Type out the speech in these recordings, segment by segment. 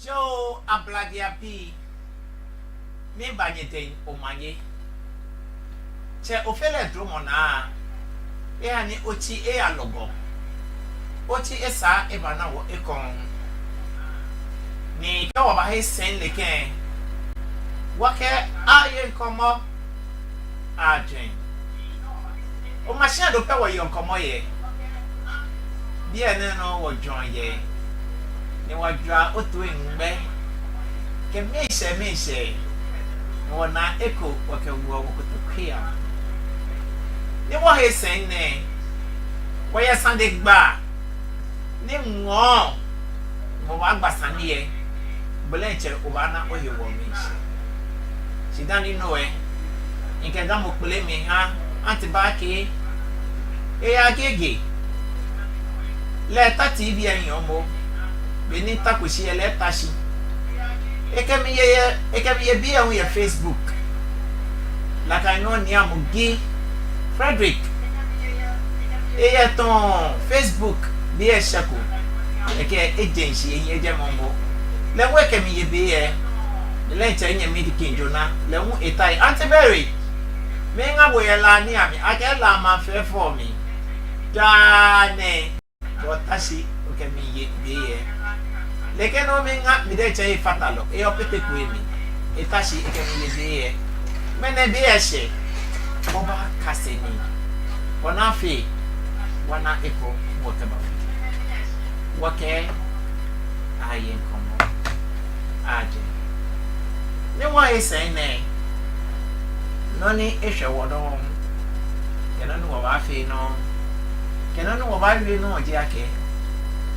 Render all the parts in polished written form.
Joe abladia pi me banyeten omanye che ofele drumona e ani ochi e alogo ochi esa e bana wo ekon ni ka wa ba he sen leken wake Aaye Ŋkɔmɔ Aajwɛŋ o machine do pe wo Aaye Ŋkɔmɔ ye bien no wo join ye ni wadra otu ngbe ke meshe no na eko wake wo kutukia ni wo he sen ne wo ye sande gba ni ngo mo wa gbasani ye belenche o ba na o ye wo meshe sidani noe nke ga mo pele mi ha antibaki e agege le tati bi eyan mo beni takoshi ele tashi ekemi ye bi ehun ye Facebook like I know ni amugi Frederick e ton Facebook bi e shako eke agency eyin eje mo le we kemi ye bi e le nche nye medikin jona le hu etai antiberry me nga boyela ni ami akela ma fe for me dane botashi okemi ye bi e leke no me nga mi de che fatalo e opete ku emi etashi ekemi ye bi e mene bi e she oba kaseni ona fe wana eko whatever wake Aaye Ŋkɔmɔ Aajwɛŋ ne wa esen ne no ni ehwe wodo kena no wa fe no kena no wa wi no oje ake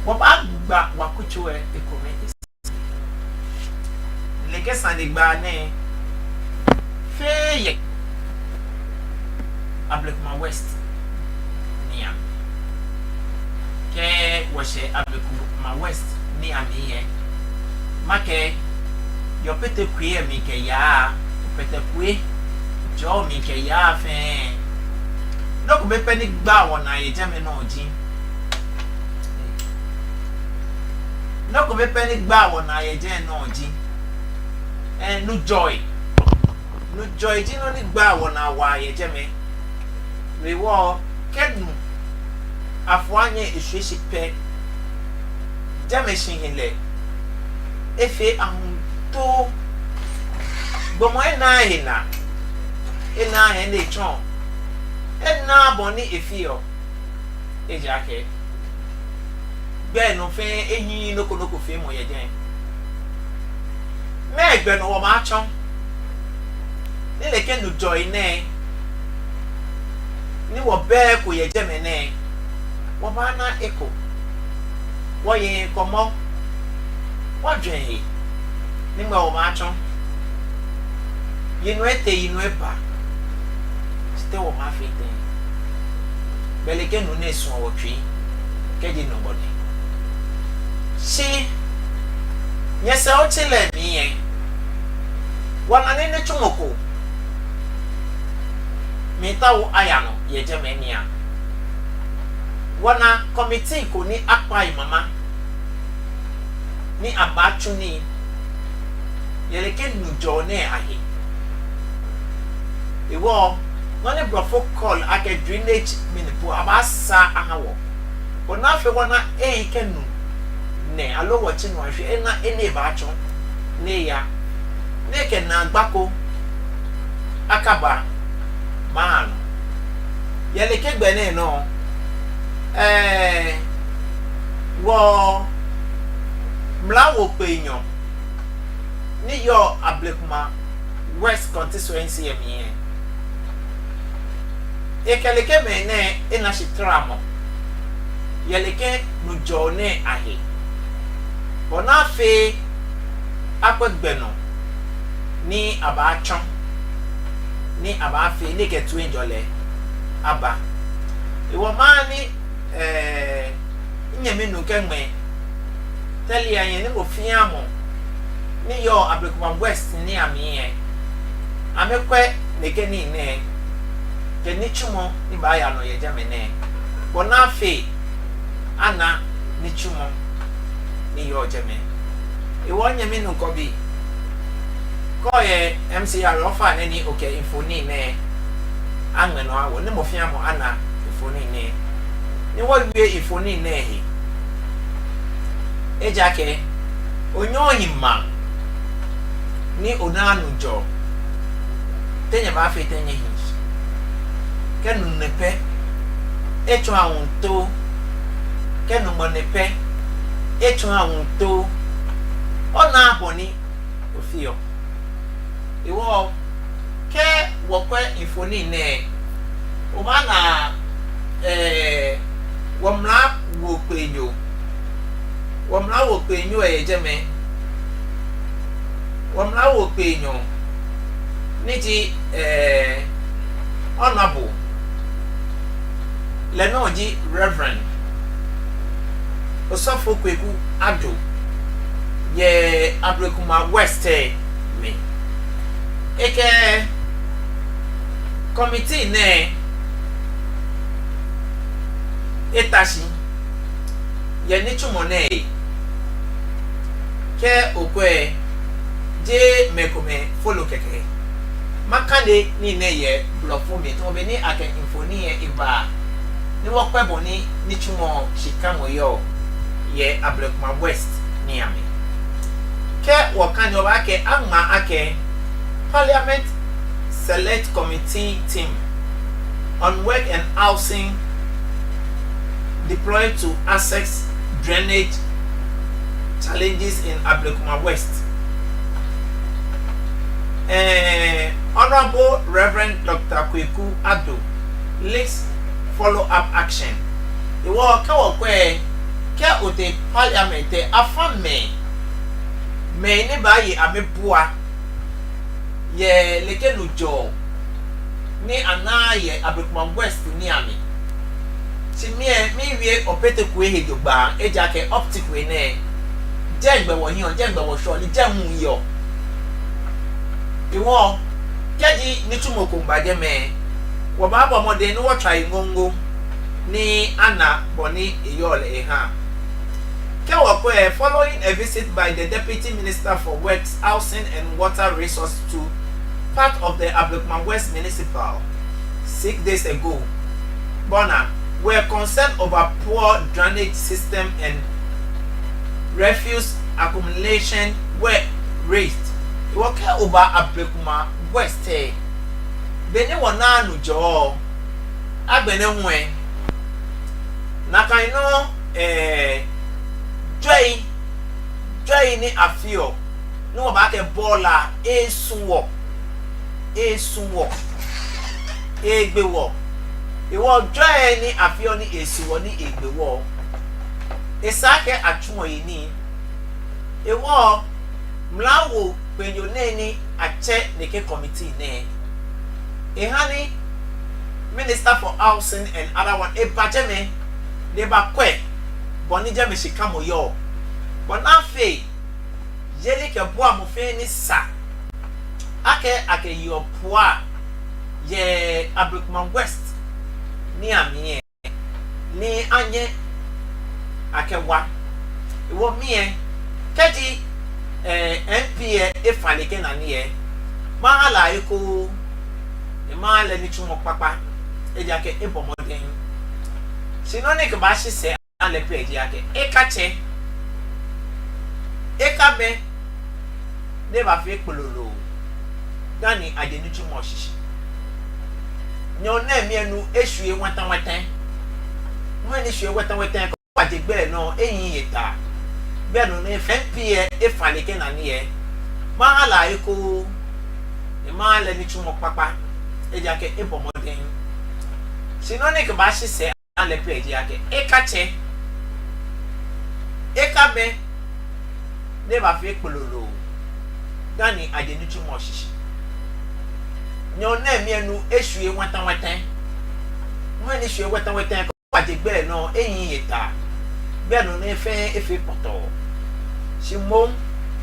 wo ba gba wa kuchu e ekome leke sande gba ne feye Ablekuma West nia ke wo she Ablekuma West ni ami ye make yo pete kwe mi ke ya pete kwe jo mi ke ya fe no ko be pe ni gba won na ye jeme na oji no ko be pe ni gba won na ye je na oji no joy ji no ni gba won na wa ye jeme we wo kenu afuanye ehwehye pe jeme shinhile efe ahun to gbomo ena he chon ena boni efio ejake gbe no fe ehin noko fe mo ye den me gbe no wo ma chon ni le ken no joy ne ni wo be ko ye jeme ne wo ba na eko wo ye Ŋkɔmɔ Aajwɛŋ nígbà wo máa tán yinu ete yinu eba site wo máa fi tẹ bẹlẹkẹ nu ne sun ọwọtwi kẹdi nọbọdẹ ṣe nyẹsẹ ọtí lẹ mìíyẹn wọn nani ne twomoko mìíta wo aya no yẹ jẹ mẹnia wọn na kọmitii kò ní akpa ìmàmá ni abachu ni yeleke nujo ne ahe ewo no ne brofo call ake drainage minipo abasa ahawo ona fe wona kenu ne alo wochi no ahwe ena ene bacho ne ya ne ke na gbako akaba man yeleke gbe ne no wo mlawo penyo ni yo Ablekuma West constituency emi ekeleke mene ena shitramo yeleke no jone ahe bona fe apagbeno ni abachon ni abafe ni ketu enjole aba iwo mani nyame no kenme tell ya yen go fiamo ni yo Ablekuma West ni ami amekwe nekeni ne kenichumo ni ba ya no ye jamene bonafe ana nichumo ni yo jeme e wonye mi no kobi ko ye MCR ofa na ni okay infoni ne anwe no awo ne mofia mo ana infoni ne ni wo wie infoni ne he ejake onyo himma ni onanu jo tenya ba fe tenya hi kenu nepe echo awunto kenu mo nepe echo awunto ona aboni ofio iwo ke wokwe infoni ne o ba na womla wo penyo ejeme womla wo penyo niti honorable lenoji reverend osofo kweku ado ye abrekuma west me eke committee ne etashi ye nichumone ke okwe je mekome follow keke makande ni ne ye blofo me to be ni aka infoni ye iba ni wokwe boni nichumo shikamo yo ye abrekuma west ni ame ke wakani obake amma ake Parliament Select Committee team on work and housing deployed to assess drainage challenges in Ablekuma West. Honorable Reverend Dr. Kweku Ado leads follow-up action. Iwo kawo kwe ke ote parliament afame me ne ba yi amebua ye leke lujo ni ana ye Ablekuma West ni ami ti mi wie opete ku ehedo gba eja ke optic we ne jengbe wo hin jengbe wo so ni jemu yo iwo keji ni tumoko mbaje me wo ba bo mode ni wo try ngongo ni ana boni eyole ha ke wo ko following a visit by the Deputy Minister for Works, Housing and Water Resources to part of the Ablekuma West Municipal 6 days ago. Bona were concerned over poor drainage system and refuse accumulation were raised. Woke over Ablekuma West bene wona anu jo agbene hwe na kan no joy ni afio no ba ke bola esuwo egbewo iwo joy ni afio ni esuwo ni egbewo esake atumo yi ni iwo mlawo penyo neni ache neke committee ne ehani Minister for Housing and other one ebajeme de ba kwe boni je me shikamo yo bona fe yeli ke boa mo fe ni sa ake yo poa ye Ablekuma West ni amie ni anye ake wa iwo mie keji MP efaleke na nie mahala iko mahala ni chumo papa eja ke ebomoden sinone ke ba shi se ale page yake ekache ekabe de ba fe pololo dani aje ni chumo shishi nyo na mienu ehue watan mo ni hue watan ko aje gbe no eyin yeta be no na FNP efaleke na nie mahala iko mahala ni chumo papa eja ke ebomoden sinone ke ba shi se ale page yake ekache ekabe de ba fe pololo dani aje ni chumo shishi nyo na mienu ehue watan mo ni hue watan ko aje gbe no eyin yeta be no na efe poto simon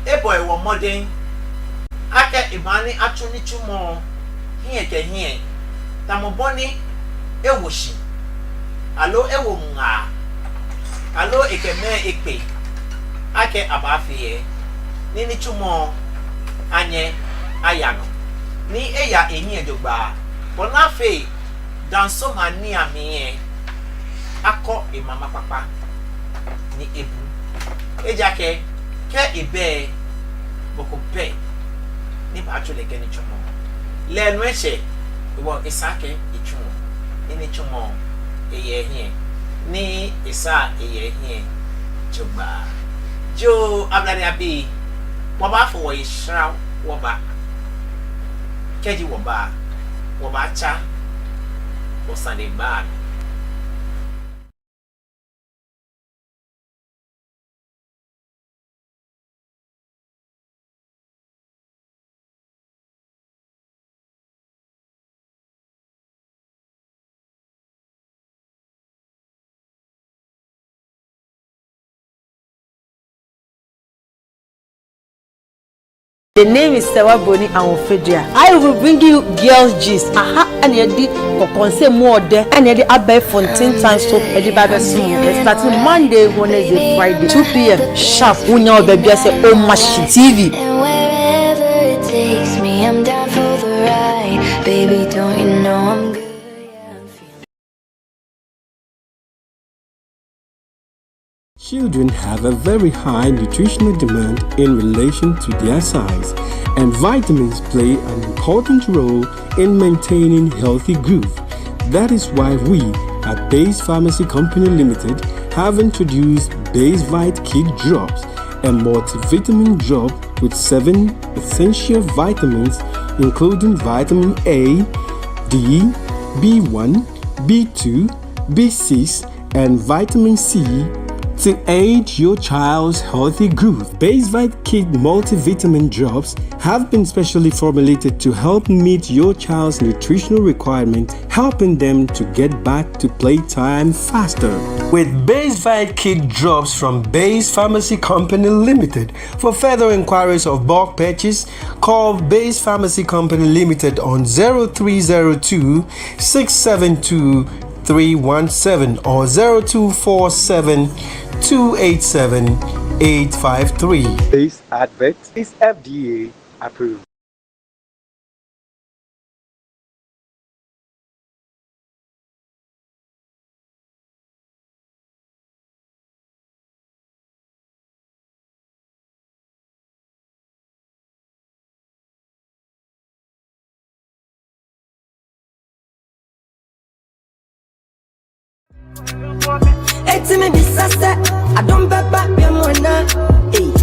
eboy wo modern aka imani atuni chumo hie tamoboni ewoshi alo ewo nga alo ekeme ekpe ake abafiye ni chumo anye ayano ni eya enyi edogba bona fe danso mani amiye akọ imama papa ni ebu ejake ke ibe boko pe ni ba atule ke ni chumo lenu eche wo isake ichumo ni chumo eye hie ni isa eye hie jogba jo ablade abi wo ba fo wo yishra wo ba keji wo ba cha wo sande ba The name is Sewaboni Anwofedia. I will bring you girls gist. Aha, and yedi kokonse more there. And yedi abe fontaine time soap. Yedi babe soon. Starting Monday, Wednesday, Friday, 2 p.m. sharp. Unya baby say oh mashi TV. And wherever it takes me, I'm down for the ride. Baby, don't you know I'm good? Children have a very high nutritional demand in relation to their size, and vitamins play an important role in maintaining healthy growth. That is why we at Base Pharmacy Company Limited have introduced Base Vite Kid Drops, a multivitamin drop with 7 essential vitamins including vitamin A, D, B1, B2, B6, and vitamin C to aid your child's healthy growth. Base Vite Kid multivitamin drops have been specially formulated to help meet your child's nutritional requirements, helping them to get back to playtime faster. With Base Vite Kid drops from Base Pharmacy Company Limited. For further inquiries of bulk purchase, call Base Pharmacy Company Limited on 0302 672 317 or 0247 287 853. This advert is FDA approved. It's me disaster. I don't baba be mona.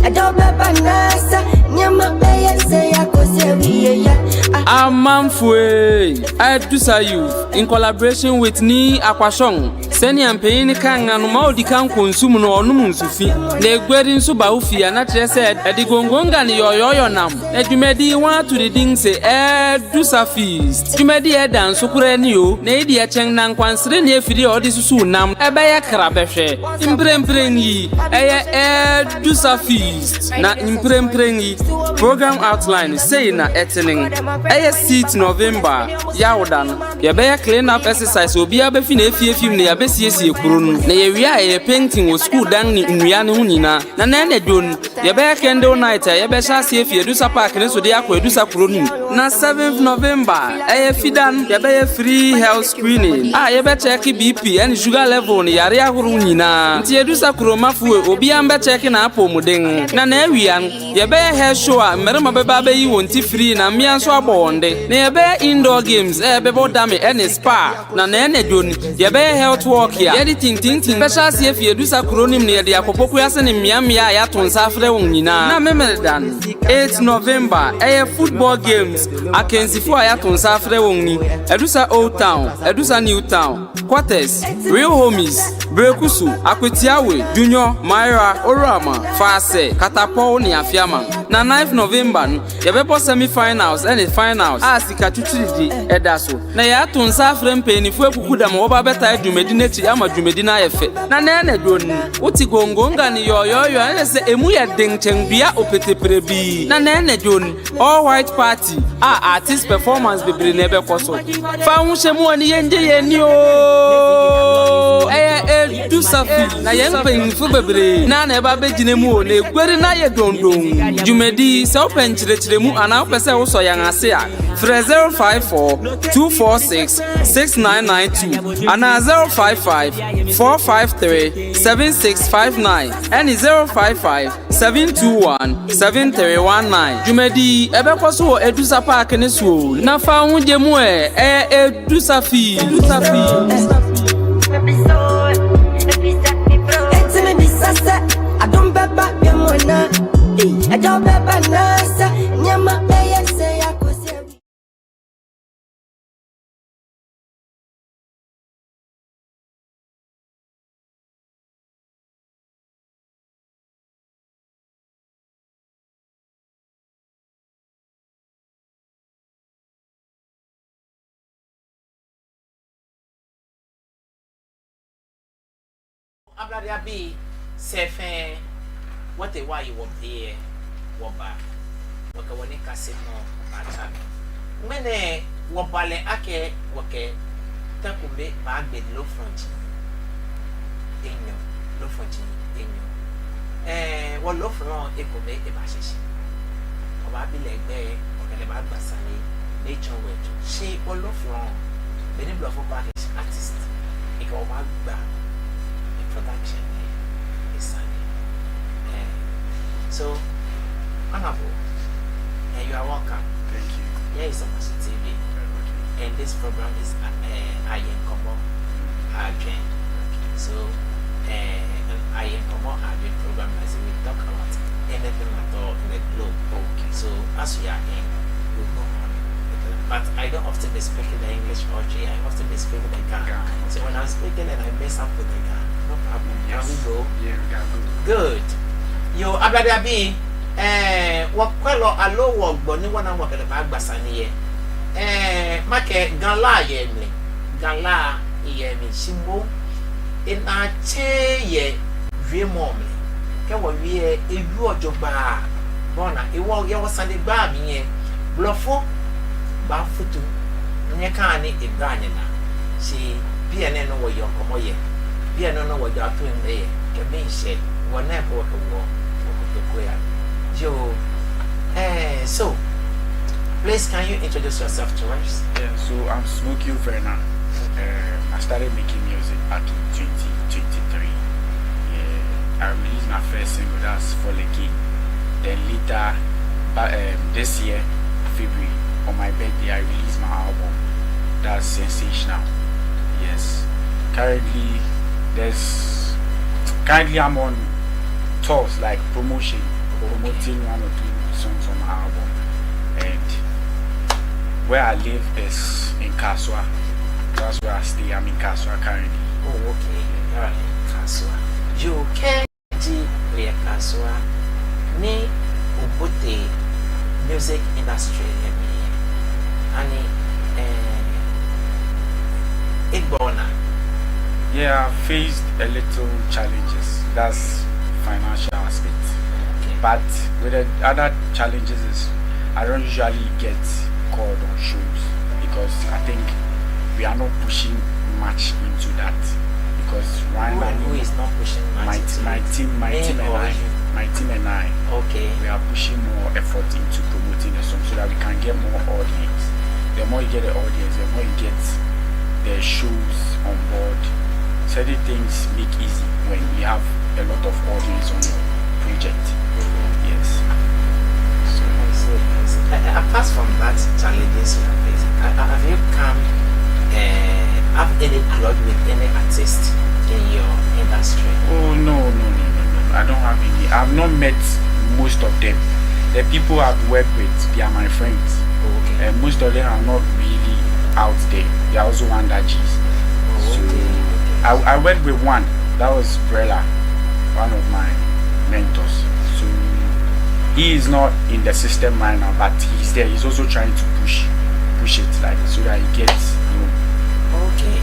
I don't baba nasa. Nyama be say I go say ya. Amanfwe Adusa Youth in collaboration with Ni Akwashong. Seni ampeni kanga no ma odi kan konsumu no onum nsufi. Na egweri nso ba ofi na kire se edigongonga ni yoyoyo nam. Edumedi wan to the ding say Adusa Feast. Dumedi e dan so kura ni o. Na edi e chen na nkwansire na efiri odi susu nam. Ebe ya krabehwe. Imprempren yi eye Adusa Feast. Na imprempren yi program outline say na etening. Eye 6 November yawdan. Ye be clean up exercise obi abefi na efiefim na yabe siesie kuro nu na ye wi a painting wo school dan ni nwia ne ho nyina na na edon ye be candle night ye be sha siefi Adusa park ne so de akwa Adusa kuro nu na 7th November fidan ye be free health screening ye be check BP and sugar level ni yare ahoro nyina nti Adusa kuro mafu obi am be check na apomuden na awian ye be hair show a merema be ba be yi wonti free na mmia so abonde na ye be indoor games be bodame and spa na edon ye be health walk ya yedi tintintin special siefi Adusa kronim ne yedi akopoko yase ne mmia ya tonsa afre won nyina na memedan 8 November football games akensifo ya tonsa afre won ni Adusa Old Town Adusa New Town Quarters Real Homies Brekusu Akwetiawe Junior Myra Orama Fase Katapo ni Afiama na 9th November yebebo semi finals and finals asika chuchiridi edaso na ya tonsa afre mpenifu ekukuda mo ba beta edumedi nechi ama dumedi na yefe na edon uti gongonga ni yoyoyo ese emu ye dengchengbia opeteprebi na edon all white party artist performance bebre na ebe koso fa hunhemu ani yenje yeni o edu safi na yɛn mpanyinfo bebree na eba begyina mu o na egweri na yɛ dondon dwumadi sɛ wopɛ nkyerɛkyerɛ mu anaa wopɛ sɛ wosɔ yɛn ase a frɛ 054-246-6992 anaa 055-453-7659 ɛne 055-721-7319 dwumadi ɛbɛkɔ so wɔ edusa park ne so na fa ho gye mu ɛyɛ edu safi I don't bet back your money. I don't bet back nasa. Nyama pay say I could say. Abladia B, Sefen, what a why you were there, Waba, Wakawani Casino, Matan. When a Wabale Ake, Wake, Takumbe, bag with low front. Inyo, low front, inyo. What low front, Ekome, a bashish. Obabi leg there, or the bad basani, nature wet. She or low front, many bluff of artist, Eko Bagba. Production is sunny. So, honorable, and you are welcome. Thank you. Here is Omasu TV, and this program is Aaye Ŋkɔmɔ Aajwɛŋ. So, Aaye Ŋkɔmɔ Aajwɛŋ program as we talk about anything at all in the globe. Okay. So, as we are in, we go on. But I don't often be speaking the English or I often be speaking the Ghana. So when I'm speaking and I mess up with the Ghana, no problem. Yes. Can we go? Yeah, we can go. Good. Yo, Abadabi, what quello allo work, but no one work at the back basani. Make Gala yemi, Gala yemi, Simbo, in a chair, Vimomly. Can we a joba? Bona, it was Sunday bar me, Bluffo. Bafutu nyeka ni ibranye na si bia ne no wo yokomo ye bia no wo jato en ye ke me she wona ko ko wo ko ya yo so please can you introduce yourself to us? Yeah, so I'm Smokey Verna. I started making music back in 2023. Yeah, I released my first single, that's For the King. Then later this year February on my birthday, I released my album. That's Sensational. Yes. Currently I'm on tours like promoting one or two songs on my album. And where I live is in Kaswa. That's where I stay. I'm in Kaswa currently. Oh, okay. You're in Kaswa. You can see where Kaswa ni ubote music industry. Yeah, I faced a little challenges. That's financial aspect. Okay. But with the other challenges is I don't usually get called on shows because I think we are not pushing much into that. Because who is not pushing much? My team and I. Okay. We are pushing more effort into promoting the song so that we can get more audience. The more you get the audience, the more you get the shows on board. Certain things make easy when we have a lot of audience on your project. Yes. So apart from that challenges you are facing, have you come have any cloud with any artist in your industry? Oh no. I don't have any. I've not met most of them. The people I've worked with, they are my friends. Okay. And most of them are not really out there. They are also under G's. So I worked with one. That was Brella, one of my mentors. So he is not in the system right now, but he's there. He's also trying to push it like so that he gets. Okay.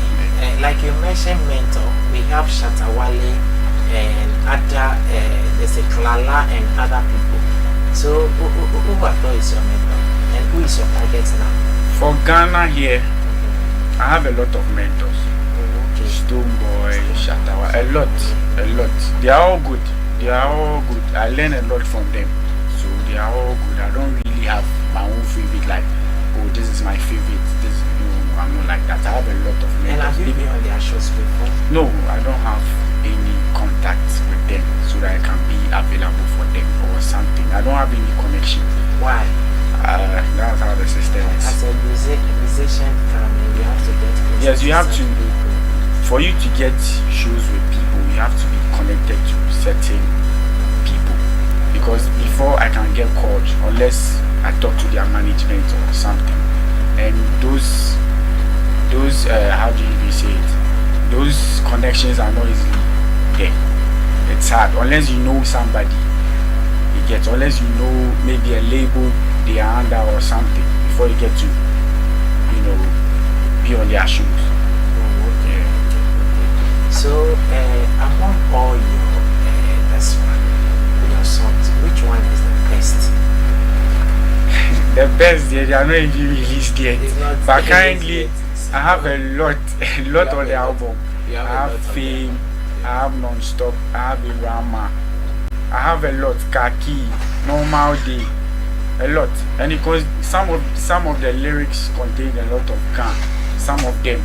Like you mentioned, mentor. We have Shatawale and other. There's a Klala and other people. So who is your mentor and who is your target now? For Ghana here, I have a lot of mentors. Stoneboy, Shatawa, a lot. They are all good. I learn a lot from them, so they are all good. I don't really have my own favorite, like, oh, this is my favorite. This, no, I'm not like that. I have a lot of mentors. And have you been on their shows before? No, I don't have any contact with them, so that I can be available for them or something. I don't have any connection. Why? That's how the system is. As a musician, you have to get close. Yes, you have to. For you to get shows with people, you have to be connected to certain people. Because before I can get called, unless I talk to their management or something, and those how do you say it? Those connections are not easily there. It's hard unless you know somebody. You get, unless you know maybe a label they are under or something before you get to, be on their shoes. So, among all your songs, which one is the best? The best, they are not even released yet. But kindly, I have a lot on the album. I have Fame, I have Non-Stop, I have Irama, I have a lot. Kaki, Normal Day, a lot. And because some of the lyrics contain a lot of can, some of them,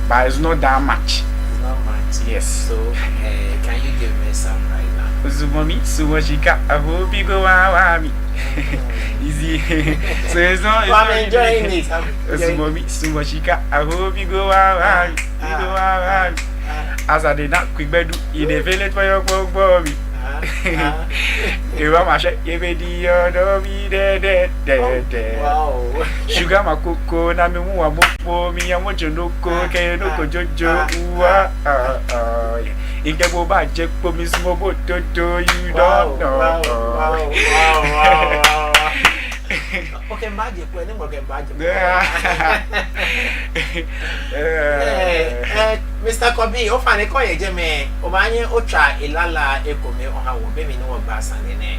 but it's not that much. Not much. Yes. So, can you give me some right now? Uzumami, Sumoshika, I hope you go out. Easy. So it's not. I'm enjoying it. Uzumami, Sumoshika, I hope you go out. You go out. As I did not quick bed in the village for your bobby. You are my shake, give me the other dead. Wow. Sugar my cocoa, Namu, for me, I want you to cook, and look at Jojo. If you go back, check for me, small boat to you don't know. Wow. Okay, magic. When you get magic. Mr. Kobi, o fa ne ko ye je me o ba yin o twa ilala ekome o ha wo be mi no gba san ne.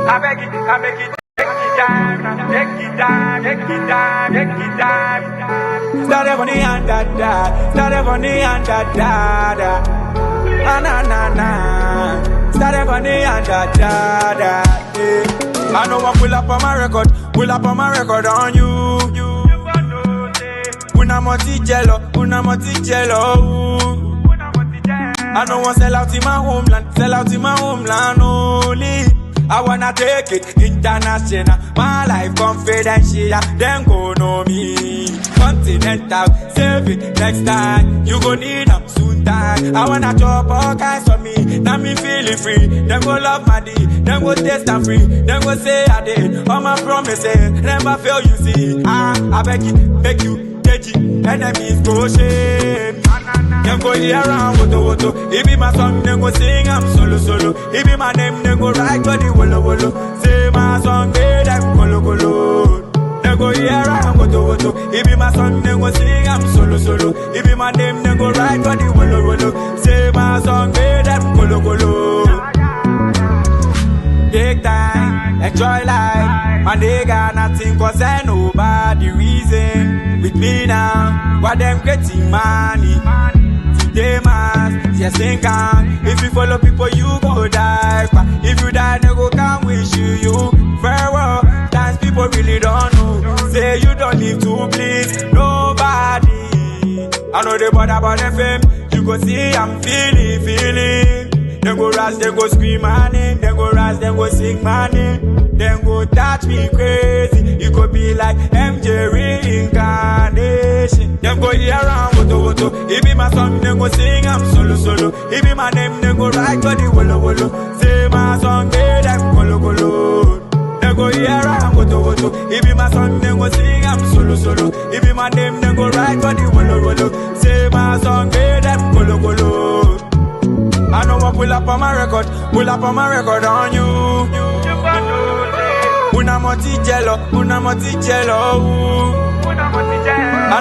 I beg it, take it down. Start up on the hand da. Na. Start up on the hand da. I know I pull up on my record on you. Una moti jello. I don't want sell out in my homeland only. I wanna take it international. My life confidential. Them go know me. Continental, save it next time. You go need them soon time. I wanna chop all kinds of me. Now me feeling free. Them go love my D. Them go taste and free. Them go say I did. All my promises never fail. You see. I beg you. Enemies go shame. Them go hear around woto. It be my song, them go sing, I'm solo. It be my name, them go write body wolo. Say my song, they them kolo. Them go hear around woto. It be my song, them go sing, I'm solo. It be my name, them go write body wolo. Say my song, they them kolo. Take time, enjoy life. My nigga, nothing concern nobody reason. With me now, what them getting money. Today, man, just think if you follow people, you go die. If you die, they go come wish you farewell. Times people really don't know. Say you don't live to please nobody. I know they bother about the fame. You go see, I'm feeling. They go rise, they go scream my name. They go rise, they go sing my name. Then go touch me crazy. You could be like MJ reincarnation. Them go hear around woto. It be my song, then go sing, I'm solo. It be my name, then go write body wolo. Say my song, they them kolo. Then go hear around woto. It be my song, then go sing, I'm solo. It be my name, then go write body wolo. Say my song, they them kolo. I know I pull up on my record on you. Una moti jello. I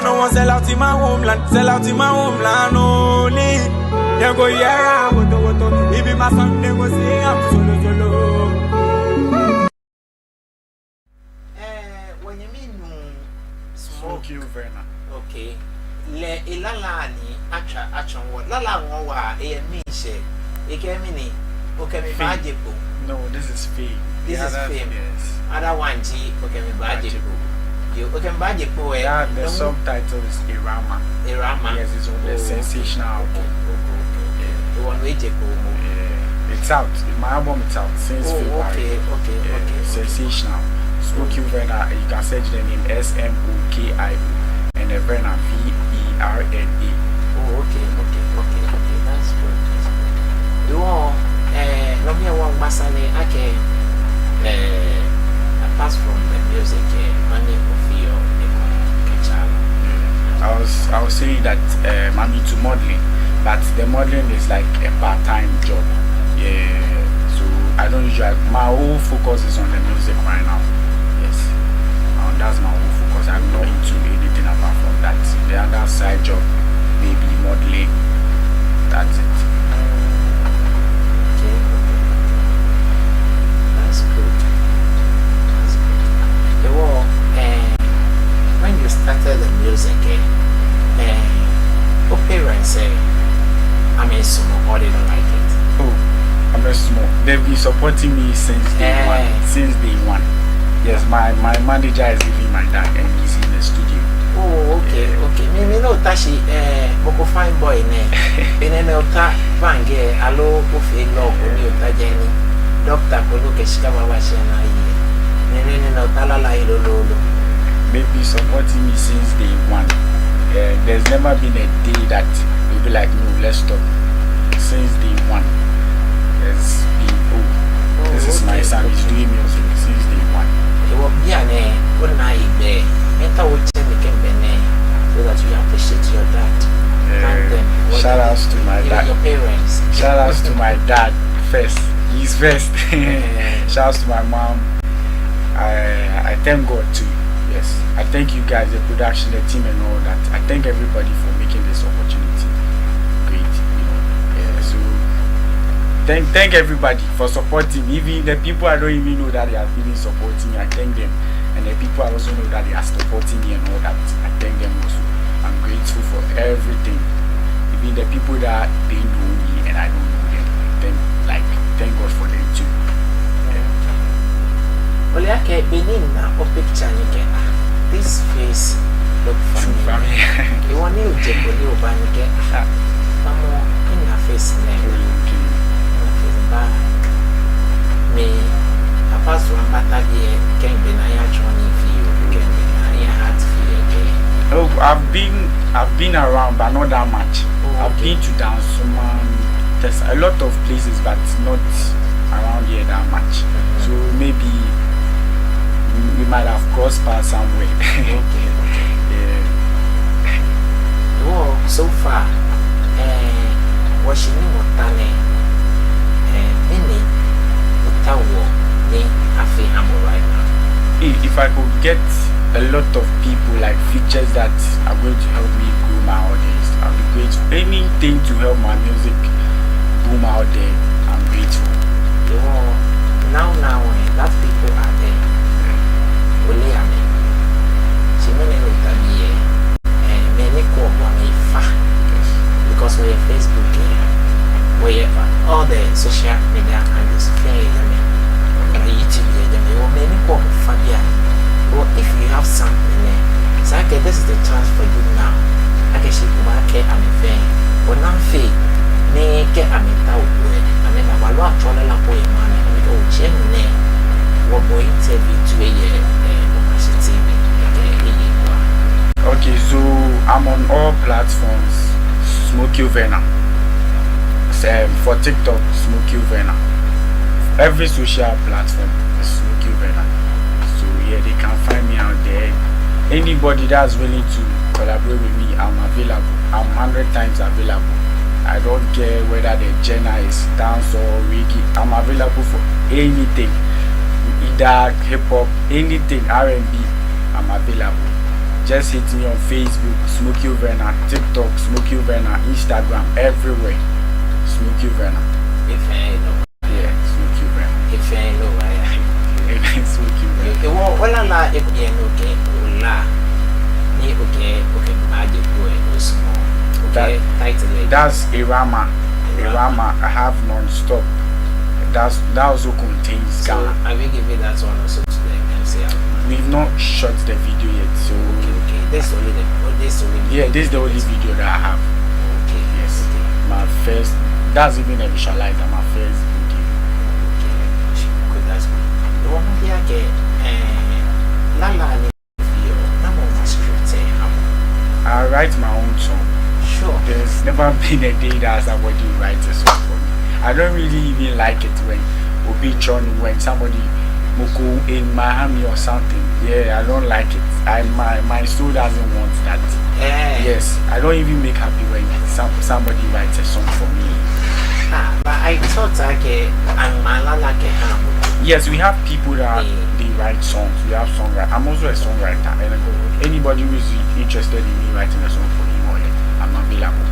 know I sell out in my homeland only. They go hear around woto. It be my song, they go sing, I'm solo. When you mean Smoky Verna. Okay. Le ilalani acha what lala wa mean ekemini okemi bajepo. No, this is fame. This is fame. Yes. Other one G okemi bajepo. You okemi bajepo yeah, the subtitle is Irama. Yes, it's on the sensational album. Okay. The one way jepo. It's out. My album is out since February. Okay. Sensational. Smoky Verna, you can search the name SMOKIO and the Verna VERNA. Oh, okay. That's good. You all, no me one masane ake. Apart from the music, money of your I was saying that I'm into modeling, but the modeling is like a part-time job. Yeah, so I don't usually. My whole focus is on the music right now. Yes, that's my whole focus. I'm not into anything apart from that. The other side job, maybe modeling. That's it. Okay. That's good. Well, when you started the music, your parents say, "I'm a small," or they don't like it. Oh, I'm a small. They've been supporting me since day one. Since day one. Yes, my manager is giving my dad, and he's in the studio. Oh, okay. Me no tashi boko fine boy ne. Bene no ta bange alo ofe log oni ota jeni. Doctor ko lo ke shikama wa shena yi. Ne no ta la lolo. Maybe supporting me since day one. There's never been a day that we'll be like, no, let's stop. Since day one, there's been this is my son. He's doing music since day one. What I be? Enter what you can be so that you appreciate your dad. Thank them. Shout outs to my dad. Your parents. Shout outs to my dad first. He's first. Shout outs to my mom. I thank God too. Yes, I thank you guys, the production, the team, and all that. I thank everybody for making this opportunity great. So thank everybody for supporting me. Even the people I don't even know that they are really supporting me, I thank them. And the people I also know that they are supporting me and all that, I thank them also. I'm grateful for everything. Even the people that they know me and I don't know them, thank God for them too. Well, okay, benin na o picture ni ke this face look funny. You want you to go you ban ke amo in your face na me apart from matter here can be na ya journey for you can be na ya heart for you. Oh, I've been around but not that much. I've been to Dansuman. There's a lot of places but not around here that much. So maybe we might have crossed paths somewhere. Okay. Yeah. Oh, so far, washing motane, any utawo ni afi hamo right now. If I could get a lot of people like features that are going to help me grow my audience, I'll be grateful. Anything to help my music boom out there, I'm grateful. Now, that people are there. Only I mean, she may not be many call me fa because we're Facebook, we're all the social media handles, YouTube, many call Fabia. Or if you have something there, so okay, this is the chance for you now. I can see you market and event. Or not fake, nay, get a mental word. I mean, I will try to boy man and go gym there. What boy interview to a year. Okay, so I'm on all platforms. Smoky Verna. For TikTok, Smoky Verna. Every social platform is Smoky Verna. So yeah, they can find me out there. Anybody that's willing to collaborate with me, I'm available. I'm 100 times available. I don't care whether the genre is dance or reggae. I'm available for anything. Either hip hop, anything, R&B, I'm available. Just hit me on Facebook, Smoky Verna, TikTok, Smoky Verna, Instagram, everywhere. Smoky Verna. If I know. Yeah, Smoky Verna. If I know, Smoky Verna. Well, I like it, That's Irama. I have non-stop. That also contains So Ghana. I will give you that one also today and say We've not shot the video yet, so okay. This only this is the only video that I have. Okay. Yes. Okay. My first. That's even a visualizer. My first video. Okay. Good. That's good. The one here get Lala ni video. Na mo script I write my own song. Sure. There's never been a day that somebody writes a song for me. I don't really even like it when when somebody moko in Miami or something. Yeah, I don't like it. My soul doesn't want that. Yes, I don't even make happy when somebody writes a song for me. But I thought I'm Malala Keham. Yes, we have people that they write songs. We have songwriters. I'm also a songwriter, and anybody who is interested in me writing a song for him or her, I'm available.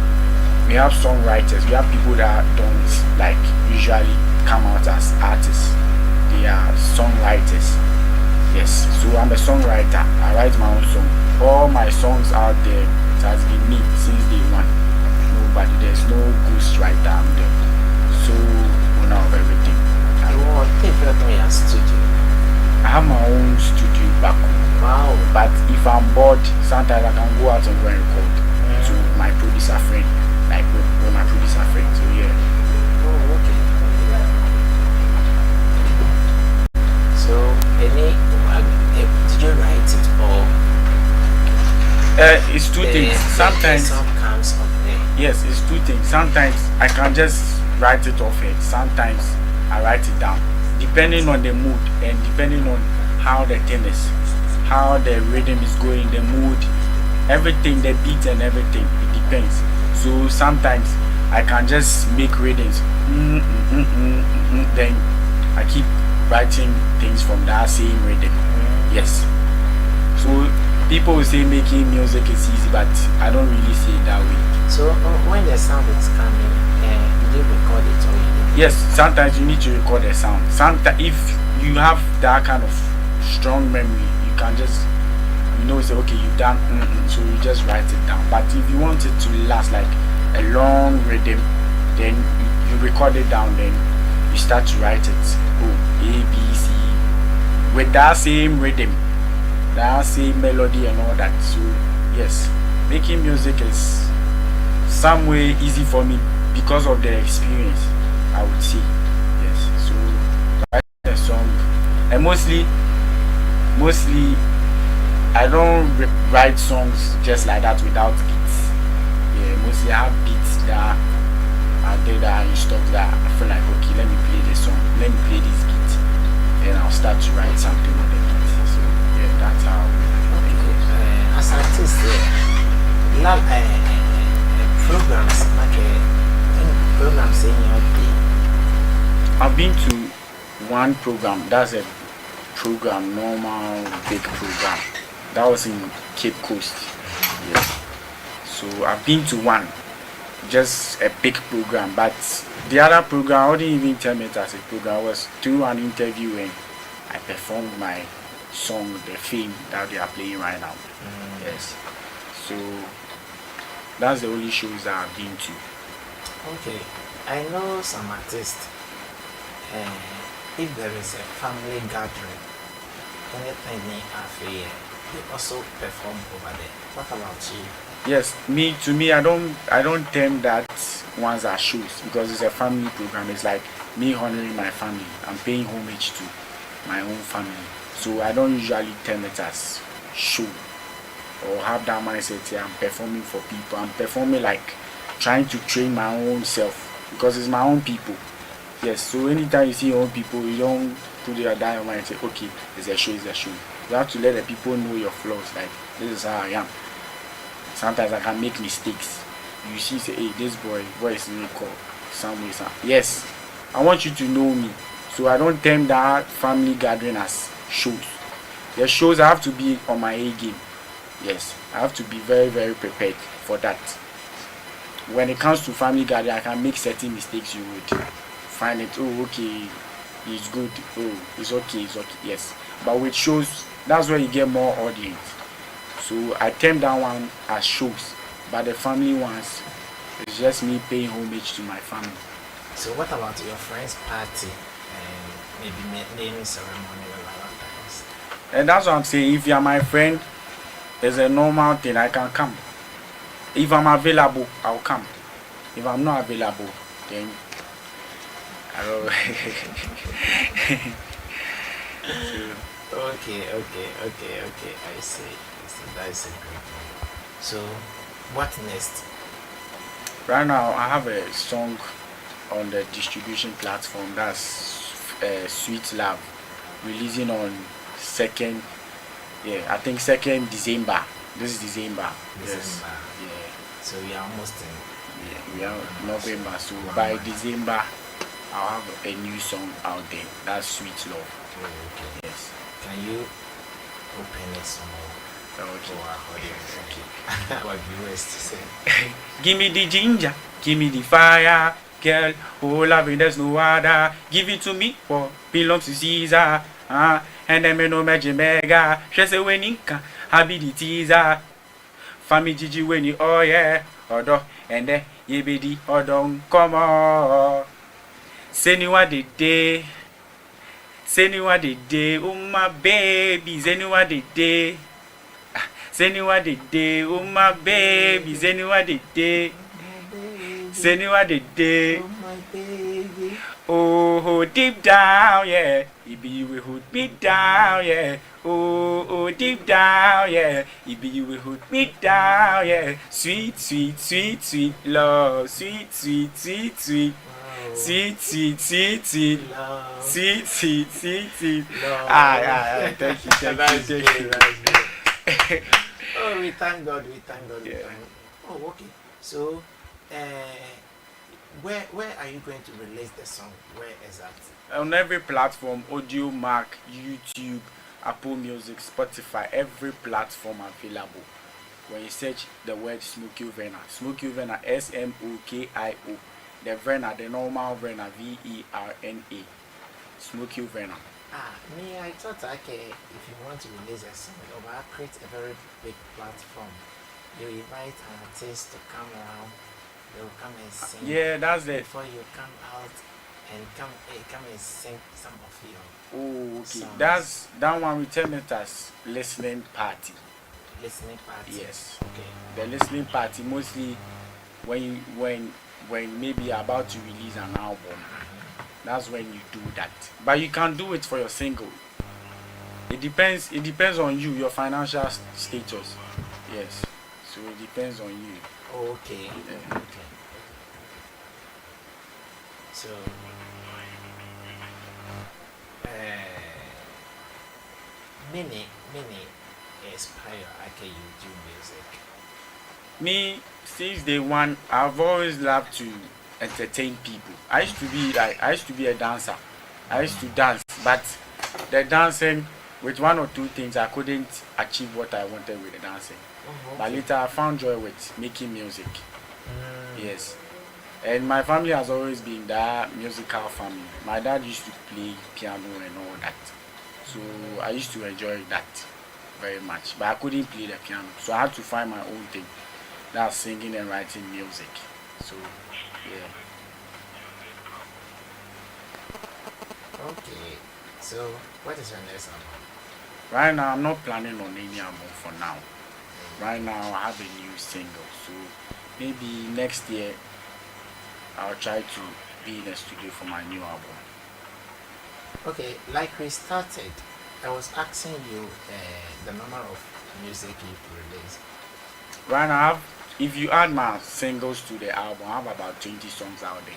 We have songwriters. We have people that don't like usually come out as artists. They are songwriters. Yes, so I'm a songwriter. I write my own song. All my songs out there, it has been me since day one. Nobody, there's no ghost writer. I'm there. So owner of everything. Studio. I have my own studio back home. Wow. But if I'm bored, sometimes I can go out and go and record to my producer friend. Like with my producer friend. So yeah. Oh, okay. So did you write it or it's two things. Sometimes the song comes up there. yes, it's two things. Sometimes I can just write it off it. Sometimes I write it down. Depending on the mood and depending on how the thing is, how the rhythm is going, the mood, everything, the beat and everything, it depends. So sometimes I can just make rhythms, then I keep writing things from that same rhythm. Yes. So people will say making music is easy, but I don't really see it that way. So when the sound is coming, you record it or you Yes, sometimes you need to record a sound. Sometimes if you have that kind of strong memory, you can just say okay, you've done so you just write it down. But if you want it to last like a long rhythm, then you record it down, then you start to write it. Oh, A, B, C, with that same rhythm, that same melody and all that. So yes, making music is some way easy for me because of the experience, I would say. Yes, so writing a song, and mostly I don't write songs just like that without beats. Yeah, mostly I have beats that are there that are in stock that I feel like okay, let me play this song, let me play this beat, then I'll start to write something on the beat. So yeah, that's how it goes. as artists, programs programs in your day. I've been to one program. That's a program, normal big program. That was in Cape Coast. Yes. So I've been to one, just a big program. But the other program, I wouldn't even tell it as a program. I was through an interview and I performed my song, The Fame, that they are playing right now. Yes. So that's the only shows that I've been to. Okay, I know some artists. If there is a family gathering, anything in Africa, they also perform over there. What about you? Yes, to me, I don't term that ones are shows because it's a family program. It's like me honoring my family. I'm paying homage to my own family. So I don't usually term it as show or have that mindset. Yeah, I'm performing for people. I'm performing like trying to train my own self because it's my own people. Yes, so anytime you see your own people, you don't put your down mind and say, okay, it's a show, it's a show. You have to let the people know your flaws. Like, this is how I am. Sometimes I can make mistakes. You see, say, hey, this boy is really called some way. Yes, I want you to know me. So I don't term that family gathering as shows. The shows I have to be on my A game. Yes, I have to be very, very prepared for that. When it comes to family gathering, I can make certain mistakes. You would find it, oh, okay, it's good, oh, it's okay, yes. But with shows, that's where you get more audience. So I term that one as shows, but the family ones, It's just me paying homage to my family. So what about your friend's party and maybe naming ceremony or Valentine's? And that's what I'm saying. If you're my friend, it's a normal thing. I can come. If I'm available, I'll come. If I'm not available, then I don't. Okay. I see. That's a good one. So, what next? Right now, I have a song on the distribution platform. That's Sweet Love, releasing on 2nd. Yeah, I think 2nd December. This is December. Yes. Yeah. So we are almost in. Yeah, we are November. So by December, I'll have a new song out there. That's Sweet Love. Okay. Yes. Can you open it some more? Okay. Our viewers to say. Give me the ginger, give me the fire, girl. Oh, loving there's no other. Give it to me, what belongs to Caesar. And then me no magic mega. She say when inka, I be the teaser. Family Gigi when you oh yeah, odo and then ye be the odo come on. Say you what the day. Say you what the day, oh my baby. Say you what the day. Say you what the day, oh my baby. Say you what the day. Say you what the day. Oh, deep down, yeah. It be you will hold me down, yeah. Oh, deep down, yeah. It be you will hold me down, yeah. Sweet, sweet, sweet, sweet love. Sweet, sweet, sweet, sweet. Sweet, sweet, sweet, sweet. Sweet, sweet, sweet, sweet. Thank you. Oh, we thank God. Yeah. Oh, okay. So, where are you going to release the song? Where is that? On every platform, Audio Mac, YouTube, Apple Music, Spotify, every platform available. When you search the word Smokio Verna, SMOKIO, the Verna, the normal Verna, VERNA, Smokio Verna. Me, I thought, okay, if you want to release a song, you create a very big platform. You invite an artist to come around, they will come and sing. Yeah, that's it. Before you come out and come and sing some of your songs. That one we term it as listening party. Listening party. Yes. Okay. The listening party mostly when maybe you're about to release an album. That's when you do that. But you can do it for your single. It depends on you, your financial status. Yes. So it depends on you. Okay. Yeah. Okay. So many inspire you do music. Me, since day one, I've always loved to entertain people. I used to be a dancer. I used to dance, but the dancing with one or two things I couldn't achieve what I wanted with the dancing. But later I found joy with making music. Yes. And my family has always been that musical family. My dad used to play piano and all that. So I used to enjoy that very much. But I couldn't play the piano. So I had to find my own thing. That's singing and writing music. So yeah. Okay. So what is your next album? Right now I'm not planning on any album for now. Right now I have a new single. So maybe next year I'll try to be in the studio for my new album. Okay, like we started, I was asking you the number of music you've released. Right now, if you add my singles to the album, I have about 20 songs out there.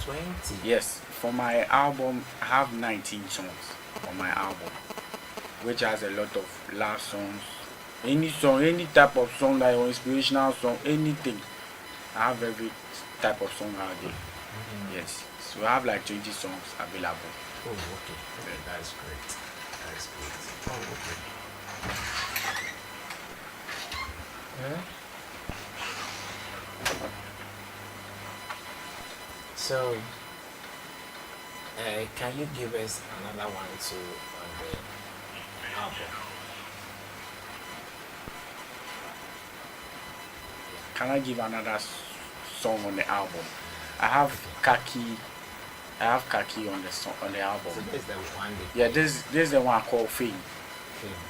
20? Yes, for my album, I have 19 songs on my album, which has a lot of love songs. Any song, any type of song, like or inspirational song, anything. I have every type of song out there. Yes, so I have like 20 songs available. Oh, okay. That's great. That's great. Oh, okay. So, can you give us another one too on the album? Can I give another song on the album. I have Khaki. I have Khaki on the song on the album. So this is the one. Yeah, this is the one called Fame.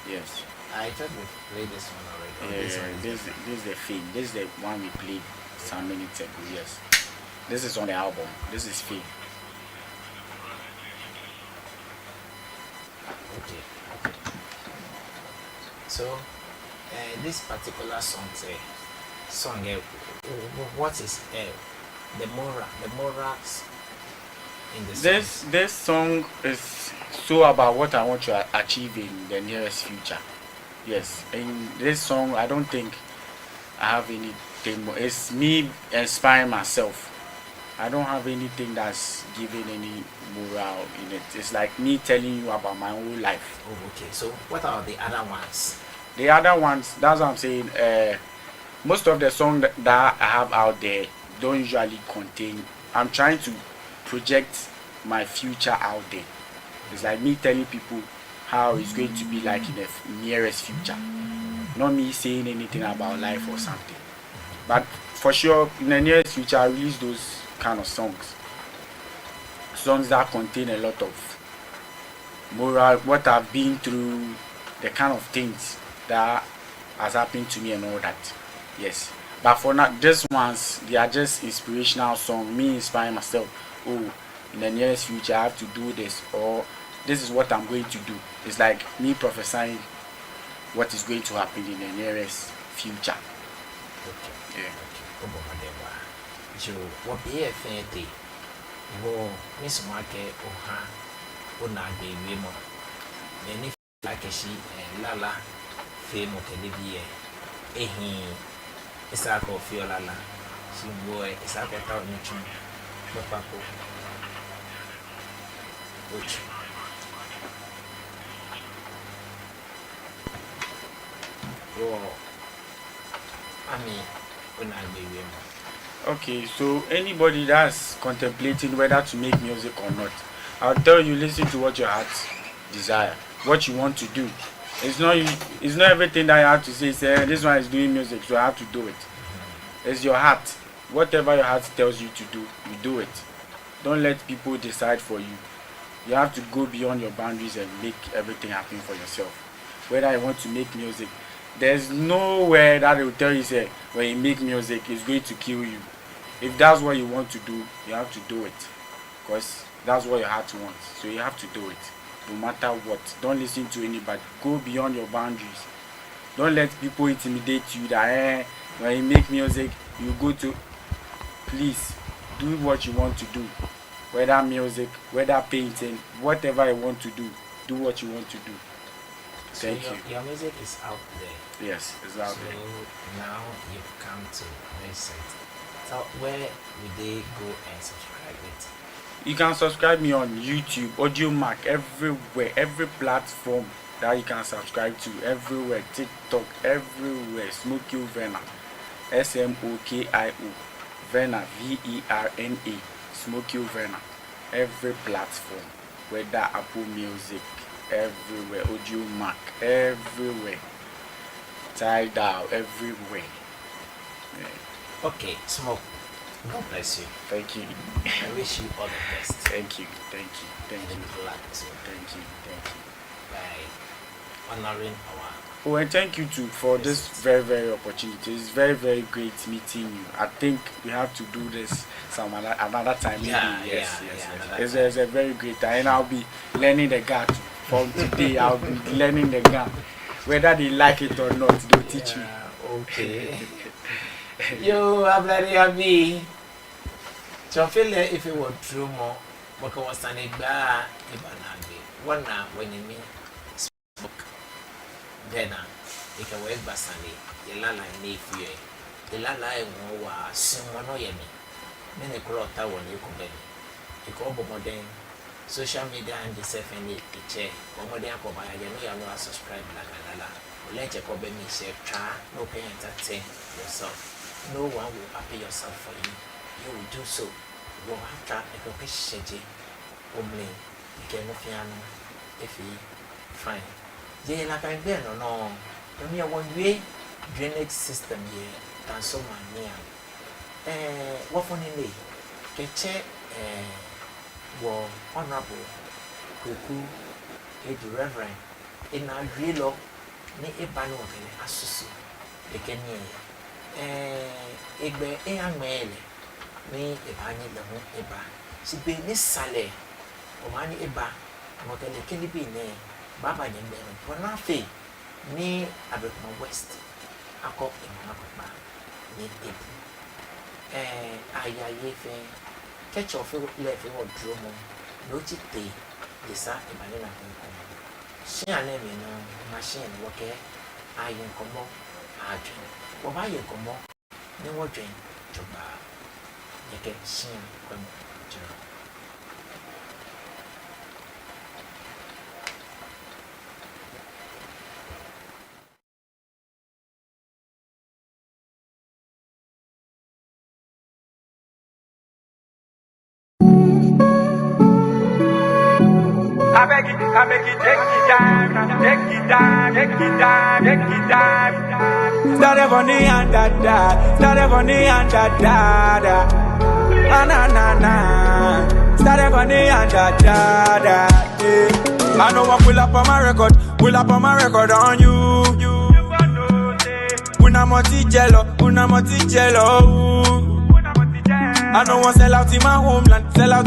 Yes. I thought we played this one already. This is the Fame. This is the one we played some minutes ago. Yes. This is on the album. This is Fame. Okay. So, this particular song, what is the morals in the song? This song is so about what I want to achieve in the nearest future. Yes, in this song, I don't think I have anything more. It's me inspiring myself. I don't have anything that's giving any moral in it. It's like me telling you about my whole life. Oh, okay. So, what are the other ones? The other ones, that's what I'm saying. Most of the songs that I have out there don't usually contain. I'm trying to project my future out there. It's like me telling people how it's going to be like in the nearest future. Not me saying anything about life or something. But for sure, in the nearest future, I release those kind of songs. Songs that contain a lot of moral, what I've been through, the kind of things that has happened to me and all that. Yes. But for now, these ones, they are just inspirational songs. Me inspiring myself. Oh, in the nearest future, I have to do this, or this is what I'm going to do. It's like me prophesying what is going to happen in the nearest future. Okay. Yeah. So, what be a fair day? Miss Market or her, or not be women. Then if like a she and Lala, fame or Calibia, it's a coffee or Lala. She boy is a better nutrient. Papa. Which I mean, when I be women. Okay, so anybody that's contemplating whether to make music or not, I'll tell you, listen to what your heart desire, what you want to do. It's not everything that you have to say this one is doing music, so I have to do it. It's your heart. Whatever your heart tells you to do, you do it. Don't let people decide for you. You have to go beyond your boundaries and make everything happen for yourself. Whether you want to make music, there's nowhere that will tell you, say, when you make music, it's going to kill you. If that's what you want to do, you have to do it. Because that's what your heart wants. So you have to do it. No matter what. Don't listen to anybody. Go beyond your boundaries. Don't let people intimidate you that when you make music, you go to... Please, do what you want to do. Whether music, whether painting, whatever you want to do what you want to do. Thank you. Your music is out there. Yes, it's out there. So now you've come to website. So where will they go and subscribe it? You can subscribe me on YouTube, Audio Mac, everywhere, every platform that you can subscribe to, everywhere, TikTok, everywhere. Smokio Verna, SMOKIO, Verna, VERNA, Smokio Verna, every platform, whether Apple Music, everywhere, Audio Mac, everywhere, Tidal, everywhere. Yeah. Okay, Smoke, God bless you. Thank you. I wish you all the best. Thank you. Thank you. Thank you. Thank you. By honoring our... Oh, and thank you too for this very, very opportunity. It's very, very great meeting you. I think we have to do this another time. Yes. It's a very great time, and I'll be learning the GAT from today. I'll be learning the GAT, whether they like it or not. They'll teach me. Okay. Yo, I'm very happy. So I feel like if it were true more, but I was standing by one now when you spoke, then you can work basani, the lala need fear. The lala was someone or yemi. Many crowd tower you could be. You call modern social media and the self and the chair, or modern combine, you know, you are subscribed like a lala. Let your cover me say, try, no pay entertain yourself. No one will appear yourself for you. You will do so. You will have to make a question. Only you can no piano if you fine. They like I bear no. When you one way drainage system here, and so man near. what for any Keche war honorable Kuku the Reverend in our real ni ebano kele asusu ekenye egbe eyangmele ni ebanye le ho eba sibe ni sale o mani eba mo kele kele bi ne baba nyembe no na fe ni abekuma west akọ emama papa ni ebu ayaye fe catch of left or drum no ti te de sa ebanye na ko She and me no machine work Aaye Ŋkɔmɔ Aajwɛŋ. What Aaye Ŋkɔmɔ? Ne wodwen joba. Yeke she kwem jero. I beg it, take it down, take it down, take it down, take it down. Started from the under, started from the under, na na na. Started from the under, I know I pull up on my record on you. Una moti jello. I know I sell out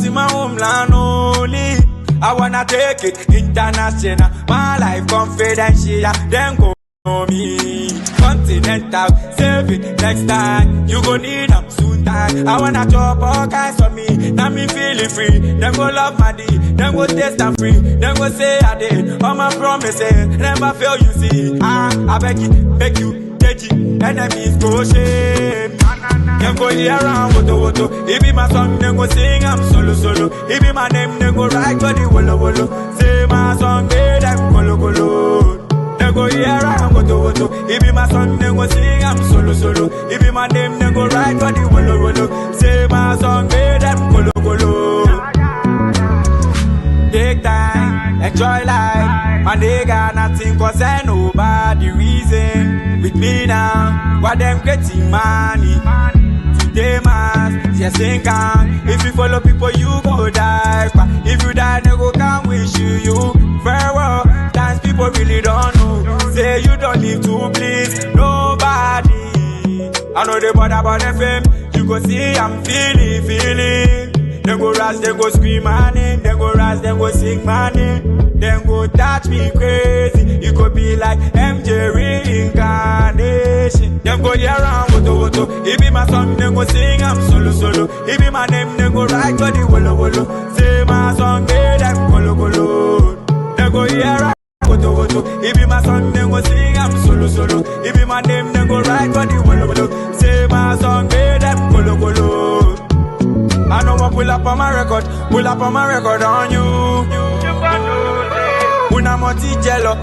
in my homeland only. I wanna take it international. My life confidential. Then go know me. Continental, save it next time. You gon' need them soon time. I wanna chop all kinds of me. Now me feeling free. Then go love my D. Then go taste and free. Then go say I did. All my promises never fail. You see. I beg you, take it. Enemies go shame. Then go here around woto. It be my song, then go sing, I'm solo. It be my name, then go right for the wolo. Say my song, they them kolo. Then go here around woto. It be my song, then go sing, I'm solo. It be my name, then go right for the wolo. Say my song, they them kolo. Take time, enjoy life. My nigga, nothing concern nobody reason. With me now, what them getting money. They must, yes, if you follow people, you go die. If you die, they go come wish you farewell. Times people really don't know. Say you don't need to please nobody. I know they bother about the fame. You go see, I'm feeling. They go rise, they go scream my name. They go rise, they go sing my name. Then go touch me crazy. You could be like MJ reincarnation. Then go here around woto. It be my song, then go sing, I'm solo. It be my name, then go right for the wolo. Say my song, they them kolo. Then go here around woto. It be my song, then go sing, I'm solo. It be my name, then go right for the wolo. Say my song, they them kolo. I know I pull up on my record on you. Una moti jello.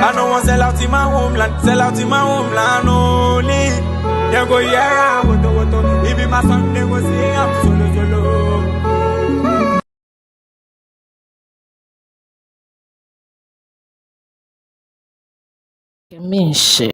I know I sell out in my homeland only. Then go here around woto. It be my song, then go sing, I'm solo. Mean shit.